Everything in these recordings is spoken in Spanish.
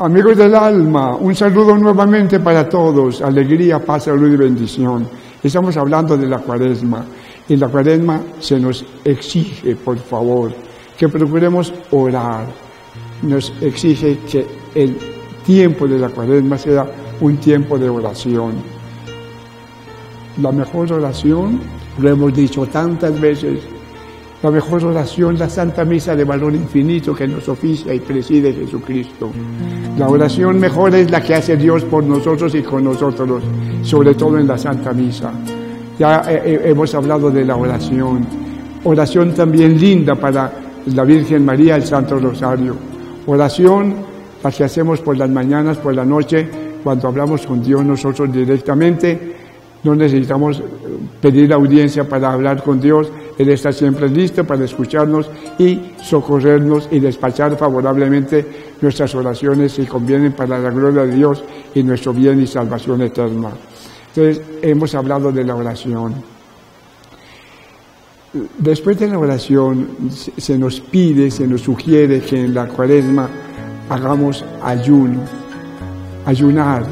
Amigos del alma, un saludo nuevamente para todos, alegría, paz, salud y bendición. Estamos hablando de la Cuaresma, y la Cuaresma se nos exige, por favor, que procuremos orar. Nos exige que el tiempo de la Cuaresma sea un tiempo de oración. La mejor oración, lo hemos dicho tantas veces, la mejor oración, la Santa Misa de valor infinito que nos oficia y preside Jesucristo. La oración mejor es la que hace Dios por nosotros y con nosotros, sobre todo en la Santa Misa. Ya hemos hablado de la oración. Oración también linda para la Virgen María, el Santo Rosario. Oración la que hacemos por las mañanas, por la noche, cuando hablamos con Dios nosotros directamente. No necesitamos pedir audiencia para hablar con Dios. Él está siempre listo para escucharnos y socorrernos y despachar favorablemente nuestras oraciones si convienen para la gloria de Dios y nuestro bien y salvación eterna. Entonces, hemos hablado de la oración. Después de la oración, se nos pide, se nos sugiere que en la Cuaresma hagamos ayuno. Ayunar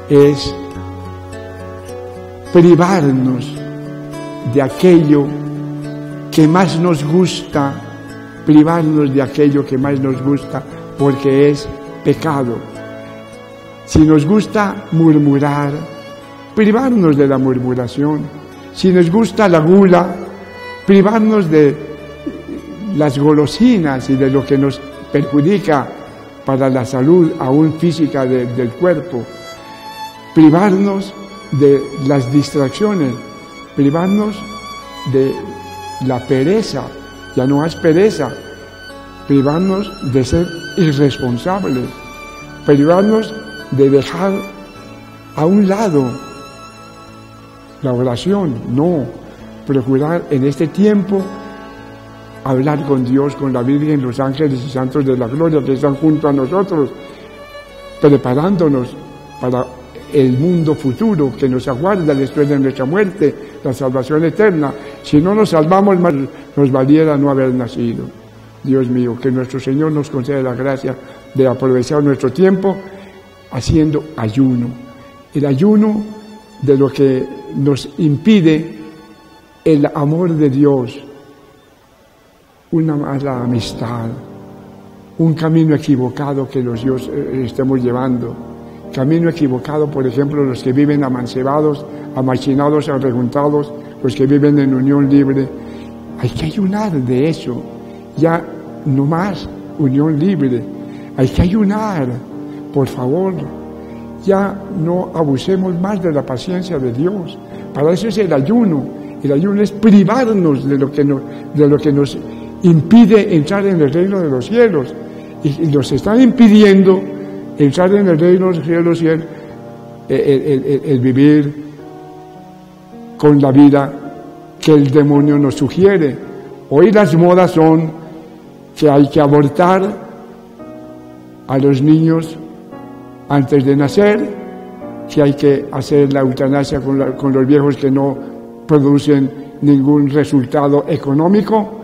es privarnos de aquello que más nos gusta, privarnos de aquello que más nos gusta, porque es pecado. Si nos gusta murmurar, privarnos de la murmuración. Si nos gusta la gula, privarnos de las golosinas y de lo que nos perjudica para la salud aún física del cuerpo. Privarnos de las distracciones, privarnos de la pereza, ya no es pereza, privarnos de ser irresponsables, privarnos de dejar a un lado la oración, no, procurar en este tiempo hablar con Dios, con la Virgen, los ángeles y santos de la gloria que están junto a nosotros, preparándonos para el mundo futuro que nos aguarda después de nuestra muerte, la salvación eterna. Si no nos salvamos, más nos valiera no haber nacido. Dios mío, que nuestro Señor nos conceda la gracia de aprovechar nuestro tiempo haciendo ayuno. El ayuno de lo que nos impide el amor de Dios, una mala amistad, un camino equivocado que los Dios estemos llevando. Camino equivocado, por ejemplo, los que viven amancebados, amachinados, arrejuntados, los que viven en unión libre. Hay que ayunar de eso. Ya no más unión libre. Hay que ayunar, por favor. Ya no abusemos más de la paciencia de Dios. Para eso es el ayuno. El ayuno es privarnos de lo que nos impide entrar en el reino de los cielos. Y nos están impidiendo entrar en el reino de los cielos y el vivir con la vida que el demonio nos sugiere. Hoy las modas son que hay que abortar a los niños antes de nacer, que hay que hacer la eutanasia con los viejos que no producen ningún resultado económico,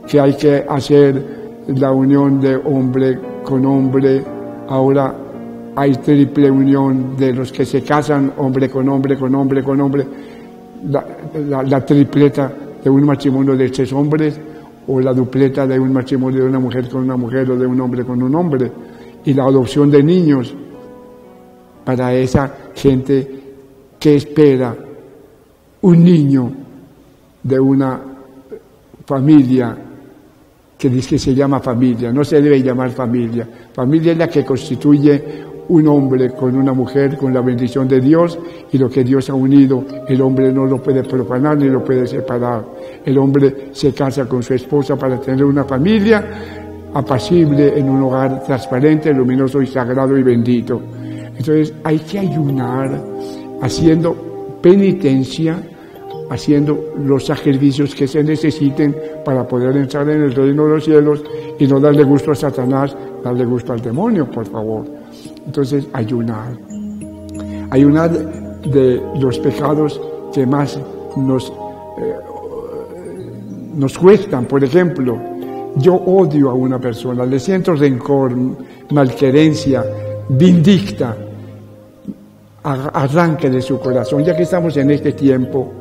que hay que hacer la unión de hombre con hombre. Ahora hay triple unión de los que se casan, hombre con hombre, con hombre, con hombre. La tripleta de un matrimonio de 3 hombres, o la dupleta de un matrimonio de una mujer con una mujer, o de un hombre con un hombre. Y la adopción de niños para esa gente que espera un niño de una familia que dice que se llama familia. No se debe llamar familia. Familia es la que constituye un hombre con una mujer, con la bendición de Dios, y lo que Dios ha unido, el hombre no lo puede profanar ni lo puede separar. El hombre se casa con su esposa para tener una familia apacible en un hogar transparente, luminoso y sagrado y bendito. Entonces hay que ayunar haciendo penitencia, haciendo los sacrificios que se necesiten para poder entrar en el reino de los cielos y no darle gusto a Satanás, darle gusto al demonio, por favor. Entonces, ayunar. Ayunar de los pecados que más nos cuestan. Por ejemplo, yo odio a una persona, le siento rencor, malquerencia, vindicta, arranque de su corazón, ya que estamos en este tiempo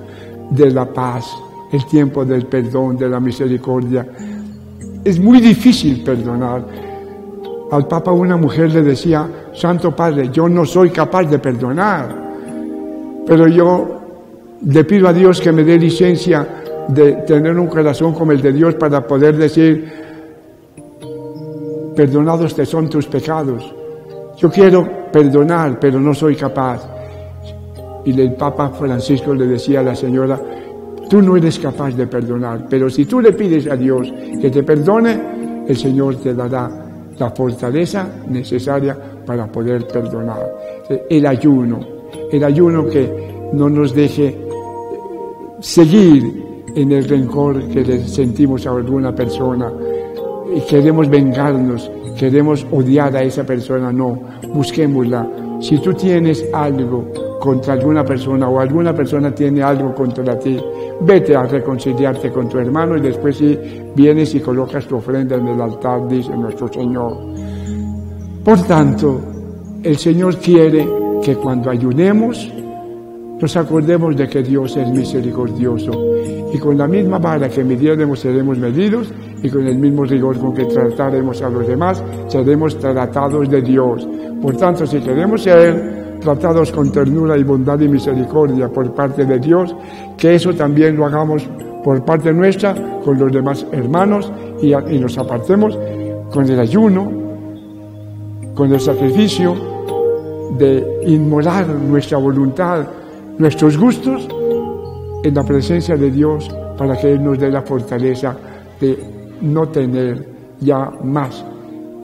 de la paz, el tiempo del perdón, de la misericordia. Es muy difícil perdonar. Al Papa una mujer le decía: Santo Padre, yo no soy capaz de perdonar, pero yo le pido a Dios que me dé licencia de tener un corazón como el de Dios para poder decir: perdonados te son tus pecados. Yo quiero perdonar, pero no soy capaz. Y el Papa Francisco le decía a la señora: tú no eres capaz de perdonar, pero si tú le pides a Dios que te perdone, el Señor te dará la fortaleza necesaria para poder perdonar. El ayuno que no nos deje seguir en el rencor que le sentimos a alguna persona y queremos vengarnos, queremos odiar a esa persona. No, busquémosla. Si tú tienes algo contra alguna persona o alguna persona tiene algo contra ti, vete a reconciliarte con tu hermano y después sí vienes y colocas tu ofrenda en el altar, dice nuestro Señor. Por tanto, el Señor quiere que cuando ayunemos nos acordemos de que Dios es misericordioso y con la misma vara que midiéremos seremos medidos y con el mismo rigor con que trataremos a los demás seremos tratados de Dios. Por tanto, si queremos ser tratados con ternura y bondad y misericordia por parte de Dios, que eso también lo hagamos por parte nuestra con los demás hermanos y nos apartemos con el ayuno, con el sacrificio de inmolar nuestra voluntad, nuestros gustos en la presencia de Dios para que Él nos dé la fortaleza de no tener ya más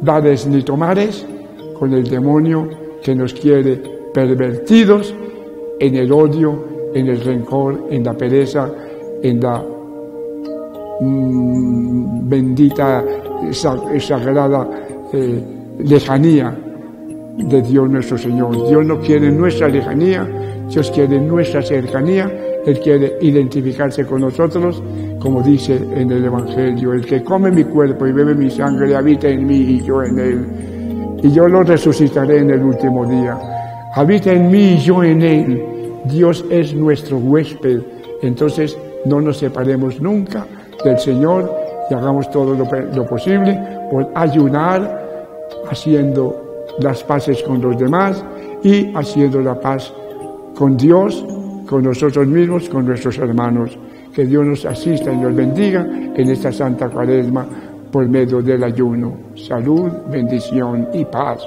dares ni tomares con el demonio que nos quiere pervertidos en el odio, en el rencor, en la pereza, en la bendita, sagrada lejanía de Dios nuestro Señor. Dios no quiere nuestra lejanía, Dios quiere nuestra cercanía. Él quiere identificarse con nosotros, como dice en el Evangelio: el que come mi cuerpo y bebe mi sangre habita en mí y yo en él, y yo lo resucitaré en el último día. Habita en mí y yo en él. Dios es nuestro huésped. Entonces no nos separemos nunca del Señor y hagamos todo lo posible por ayunar, haciendo las paces con los demás y haciendo la paz con Dios, con nosotros mismos, con nuestros hermanos. Que Dios nos asista y nos bendiga en esta Santa Cuaresma por medio del ayuno. Salud, bendición y paz.